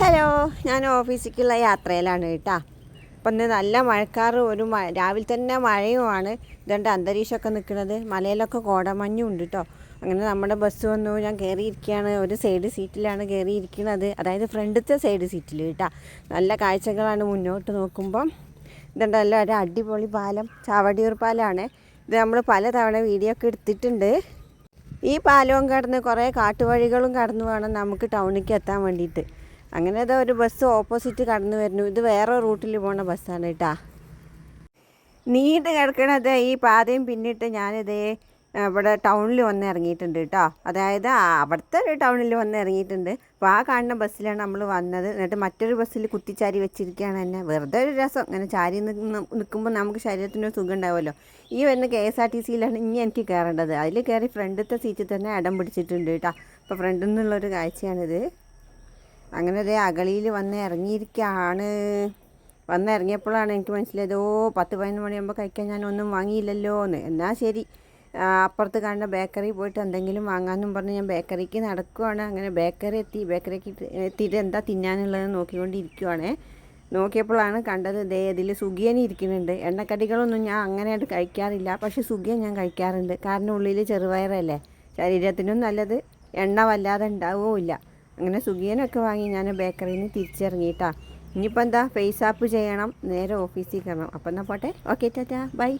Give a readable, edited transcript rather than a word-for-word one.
Hello, ഞാൻ ഓഫീസിലേക്കുള്ള യാത്രയിലാണ് കേട്ടോ. അപ്പം ഇന്ന് നല്ല മഴക്കാറ്, രാവിലെ തന്നെ മഴയുമാണ്. ഇതുകൊണ്ട് അന്തരീക്ഷമൊക്കെ നിൽക്കുന്നത്, മലയിലൊക്കെ കോടമഞ്ഞും ഉണ്ട് കേട്ടോ. അങ്ങനെ നമ്മുടെ ബസ് വന്നു, ഞാൻ കയറിയിരിക്കുകയാണ്. ഒരു സൈഡ് സീറ്റിലാണ് കയറിയിരിക്കുന്നത്, അതായത് ഫ്രണ്ടിലത്തെ സൈഡ് സീറ്റിൽ കേട്ടോ. നല്ല കാഴ്ചകളാണ് മുന്നോട്ട് നോക്കുമ്പം. ഇതുണ്ടല്ലോ ഒരു അടിപൊളി പാലം, ചാവടിയൂർ പാലമാണ് ഇത്. നമ്മൾ പലതവണ വീഡിയോ ഒക്കെ എടുത്തിട്ടുണ്ട്. ഈ പാലവും കടന്ന് കുറേ കാട്ടുവഴികളും കടന്നു വേണം നമുക്ക് ടൗണിലേക്ക് എത്താൻ വേണ്ടിയിട്ട്. അങ്ങനെ ഇതാ ഒരു ബസ് ഓപ്പോസിറ്റ് കടന്നു വരുന്നു. ഇത് വേറെ റൂട്ടിൽ പോകുന്ന ബസ്സാണ് കേട്ടോ. നീണ്ട് കിടക്കണത് ഈ പാതയും പിന്നിട്ട് ഞാനിതേ ഇവിടെ ടൗണിൽ വന്ന് ഇറങ്ങിയിട്ടുണ്ട് കേട്ടോ. അതായത് അവിടുത്തെ ഒരു ടൗണിൽ വന്ന് ഇറങ്ങിയിട്ടുണ്ട്. അപ്പോൾ ആ കാണുന്ന ബസ്സിലാണ് നമ്മൾ വന്നത്. എന്നിട്ട് മറ്റൊരു ബസ്സിൽ കുത്തിച്ചാരി വെച്ചിരിക്കുകയാണ് എന്നെ. വെറുതെ ഒരു രസം, അങ്ങനെ ചാരി നിൽക്കുമ്പോൾ നമുക്ക് ശരീരത്തിനൊരു സുഖം ഉണ്ടാവുമല്ലോ. ഈ വരുന്ന KSRTCയിലാണ് ഇനി എനിക്ക് കയറേണ്ടത്. അതിൽ കയറി ഫ്രണ്ടിലത്തെ സീറ്റിൽ തന്നെ ഇടം പിടിച്ചിട്ടുണ്ട് കേട്ടോ. അപ്പോൾ ഫ്രണ്ടിൽ നിന്നുള്ളൊരു കാഴ്ചയാണിത്. അങ്ങനെ അതേ അകളിയിൽ വന്ന് ഇറങ്ങിയിരിക്കുകയാണ്. വന്നിറങ്ങിയപ്പോഴാണ് എനിക്ക് മനസ്സിലായത്, 10-11 മണിയാകുമ്പോൾ കഴിക്കാൻ ഞാനൊന്നും വാങ്ങിയില്ലല്ലോ എന്ന്. എന്നാൽ ശരി, അപ്പുറത്ത് കാണുന്ന ബേക്കറി പോയിട്ട് എന്തെങ്കിലും വാങ്ങാമെന്നും പറഞ്ഞ് ഞാൻ ബേക്കറിക്ക് നടക്കുവാണ്. അങ്ങനെ ബേക്കറിക്ക് എത്തിയിട്ട് എന്താ തിന്നാനുള്ളതെന്ന് നോക്കിക്കൊണ്ടിരിക്കുവാണ്. നോക്കിയപ്പോഴാണ് കണ്ടത്, ഇതിൽ സുഖിയൻ ഇരിക്കുന്നുണ്ട്. എണ്ണക്കടികളൊന്നും ഞാൻ അങ്ങനെയായിട്ട് കഴിക്കാറില്ല, പക്ഷേ സുഖിയൻ ഞാൻ കഴിക്കാറുണ്ട്. കാരണം ഉള്ളിൽ ചെറുപയറല്ലേ, ശരീരത്തിനും നല്ലത്, എണ്ണ വല്ലാതെ ഉണ്ടാവുകയില്ല. അങ്ങനെ സുഖിയനൊക്കെ വാങ്ങി ഞാൻ ബേക്കറിയിൽ നിന്ന് തിരിച്ചിറങ്ങിയിട്ടാ. ഇനിയിപ്പോൾ എന്താ, ഫേസ് ആപ്പ് ചെയ്യണം, നേരെ ഓഫീസിൽ കയറണം. അപ്പം എന്നാൽ പോട്ടെ, ഓക്കെ, ടാറ്റാ, ബൈ.